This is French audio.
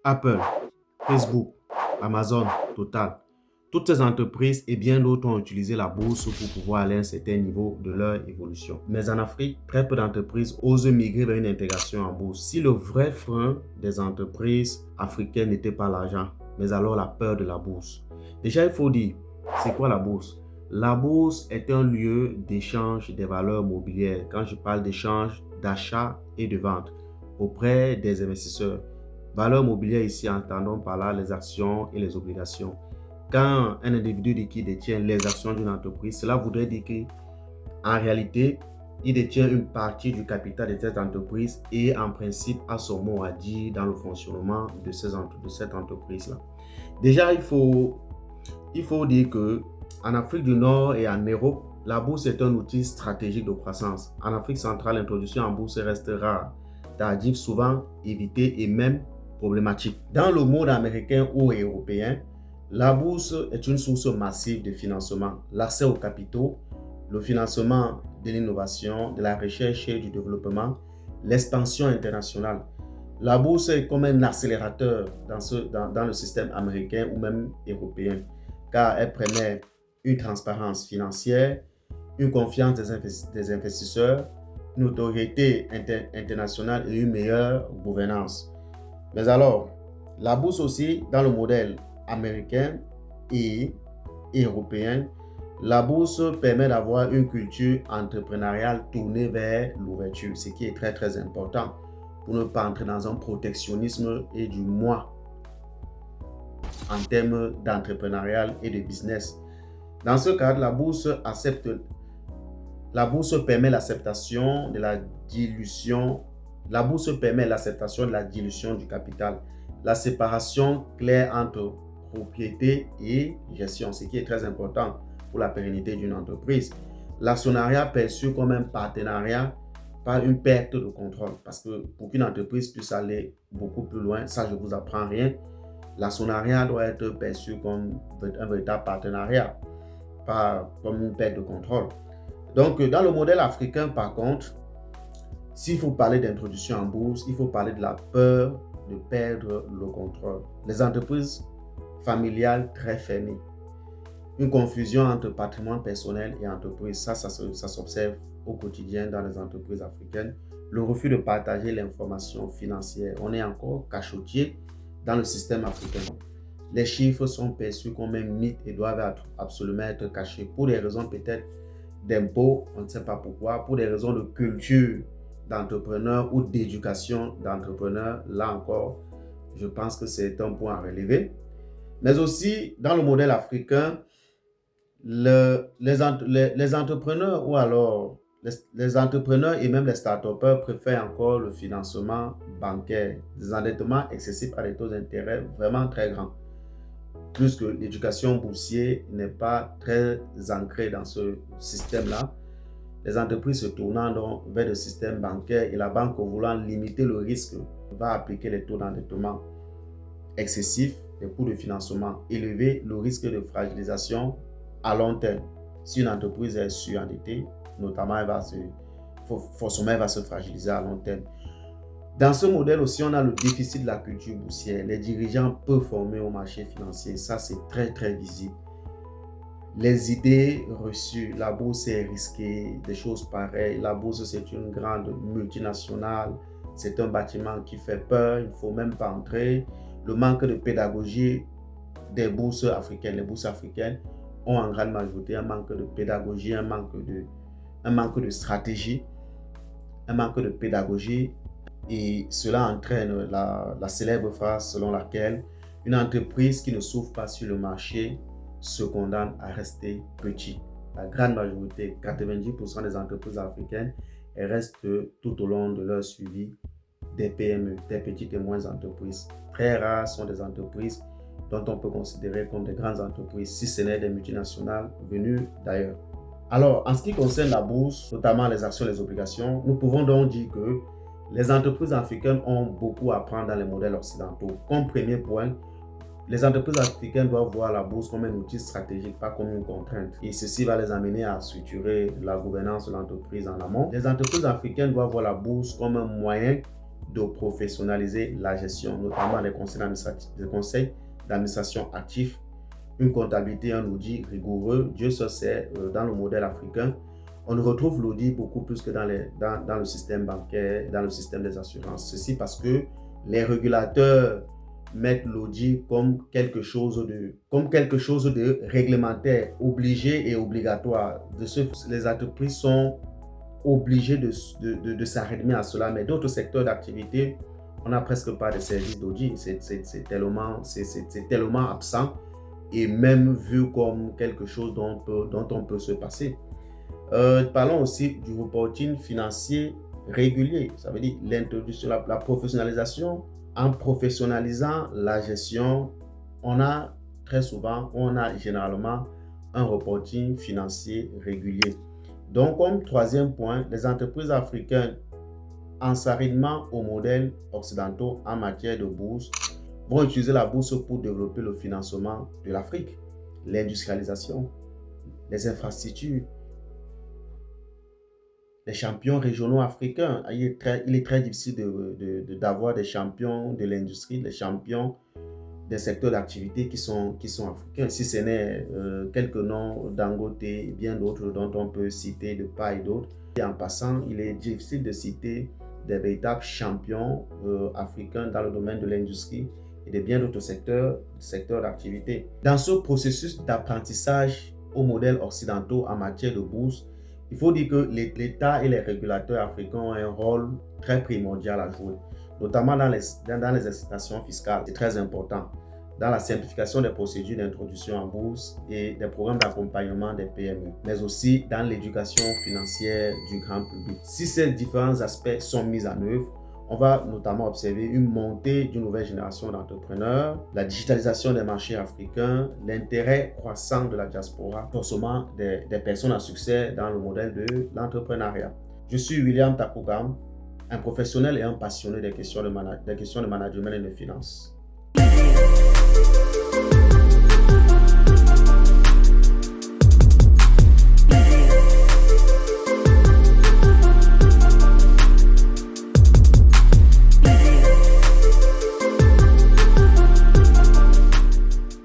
Apple, Facebook, Amazon, Total. Toutes ces entreprises et bien d'autres ont utilisé la bourse pour pouvoir aller à un certain niveau de leur évolution. Mais en Afrique, très peu d'entreprises osent migrer vers une intégration en bourse. Si le vrai frein des entreprises africaines n'était pas l'argent, mais alors la peur de la bourse. Déjà, il faut dire, c'est quoi la bourse? La bourse est un lieu d'échange des valeurs mobilières. Quand je parle d'échange, d'achat et de vente auprès des investisseurs. Valeurs mobilières ici, entendons par là les actions et les obligations. Quand un individu dit qu'il détient les actions d'une entreprise, cela voudrait dire qu'en réalité, il détient une partie du capital de cette entreprise et en principe a son mot à dire dans le fonctionnement de cette entreprise-là. Déjà, il faut dire qu'en Afrique du Nord et en Europe, la bourse est un outil stratégique de croissance. En Afrique centrale, l'introduction en bourse reste rare, tardive, souvent évitée et même problématique. Dans le monde américain ou européen, la bourse est une source massive de financement. L'accès aux capitaux, le financement de l'innovation, de la recherche et du développement, l'expansion internationale. La bourse est comme un accélérateur dans le système américain ou même européen, car elle permet une transparence financière, une confiance des investisseurs, une autorité internationale et une meilleure gouvernance. Mais alors, la bourse aussi, dans le modèle américain et européen, la bourse permet d'avoir une culture entrepreneuriale tournée vers l'ouverture, ce qui est très très important pour ne pas entrer dans un protectionnisme et du moi en termes d'entrepreneurial et de business. Dans ce cadre, la bourse permet l'acceptation de la dilution. La bourse permet l'acceptation de la dilution du capital, la séparation claire entre propriété et gestion, ce qui est très important pour la pérennité d'une entreprise. L'actionnariat perçu comme un partenariat par une perte de contrôle, parce que pour qu'une entreprise puisse aller beaucoup plus loin, ça je ne vous apprends rien, l'actionnariat doit être perçu comme un véritable partenariat, pas comme une perte de contrôle. Donc, dans le modèle africain, par contre, s'il faut parler d'introduction en bourse, il faut parler de la peur de perdre le contrôle. Les entreprises familiales très fermées. Une confusion entre patrimoine personnel et entreprise, ça s'observe au quotidien dans les entreprises africaines. Le refus de partager l'information financière. On est encore cachotier dans le système africain. Les chiffres sont perçus comme un mythe et doivent absolument être cachés pour des raisons peut-être d'impôts, on ne sait pas pourquoi, pour des raisons de culture d'entrepreneurs ou d'éducation d'entrepreneurs. Là encore, je pense que c'est un point à relever. Mais aussi, dans le modèle africain, les entrepreneurs ou alors les entrepreneurs et même les start-upers préfèrent encore le financement bancaire, des endettements excessifs à des taux d'intérêt vraiment très grands. Plus que l'éducation boursière n'est pas très ancrée dans ce système-là, les entreprises se tournant donc vers le système bancaire et la banque voulant limiter le risque va appliquer les taux d'endettement excessifs, les coûts de financement élevés, le risque de fragilisation à long terme. Si une entreprise est surendettée, notamment forcément elle va se fragiliser à long terme. Dans ce modèle aussi, on a le déficit de la culture boursière. Les dirigeants peu formés au marché financier, ça c'est très très visible. Les idées reçues, la bourse est risquée, des choses pareilles. La bourse c'est une grande multinationale, c'est un bâtiment qui fait peur, il ne faut même pas entrer. Le manque de pédagogie des bourses africaines, les bourses africaines ont en grande majorité un manque de pédagogie, un manque de stratégie, un manque de pédagogie. Et cela entraîne la célèbre phrase selon laquelle une entreprise qui ne s'ouvre pas sur le marché se condamne à rester petit. La grande majorité, 90% des entreprises africaines, elles restent tout au long de leur suivi des PME, des petites et moyennes entreprises. Très rares sont des entreprises dont on peut considérer comme des grandes entreprises, si ce n'est des multinationales venues d'ailleurs. Alors, en ce qui concerne la bourse, notamment les actions et les obligations, nous pouvons donc dire que les entreprises africaines ont beaucoup à apprendre dans les modèles occidentaux. Comme premier point, les entreprises africaines doivent voir la bourse comme un outil stratégique, pas comme une contrainte. Et ceci va les amener à structurer la gouvernance de l'entreprise en amont. Les entreprises africaines doivent voir la bourse comme un moyen de professionnaliser la gestion, notamment les conseils d'administration actifs, une comptabilité, un audit rigoureux. Dieu seul sait, dans le modèle africain, on retrouve l'audit beaucoup plus que dans le système bancaire, dans le système des assurances. Ceci parce que les régulateurs mettent l'audit comme quelque chose de réglementaire, obligé et obligatoire. Les entreprises sont obligées de s'arrêter à cela, mais d'autres secteurs d'activité, on n'a presque pas de service d'audit. C'est tellement absent et même vu comme quelque chose dont on peut se passer. Parlons aussi du reporting financier régulier. Ça veut dire l'introduction, la professionnalisation. En professionnalisant la gestion, on a généralement un reporting financier régulier. Donc, comme troisième point, les entreprises africaines en s'arrimant aux modèles occidentaux en matière de bourse vont utiliser la bourse pour développer le financement de l'Afrique, l'industrialisation, les infrastructures, les champions régionaux africains. Il est très difficile d'avoir des champions de l'industrie, des champions des secteurs d'activité qui sont africains. Si ce n'est quelques noms, Dangote et bien d'autres dont on peut citer de part et d'autre. Et en passant, il est difficile de citer des véritables champions africains dans le domaine de l'industrie et de bien d'autres secteurs d'activité. Dans ce processus d'apprentissage aux modèles occidentaux en matière de bourse, il faut dire que l'État et les régulateurs africains ont un rôle très primordial à jouer, notamment dans les incitations fiscales. C'est très important. Dans la simplification des procédures d'introduction en bourse et des programmes d'accompagnement des PME, mais aussi dans l'éducation financière du grand public. Si ces différents aspects sont mis en œuvre, on va notamment observer une montée d'une nouvelle génération d'entrepreneurs, la digitalisation des marchés africains, l'intérêt croissant de la diaspora, forcément des personnes à succès dans le modèle de l'entrepreneuriat. Je suis William Takugam, un professionnel et un passionné des questions de management et de finance.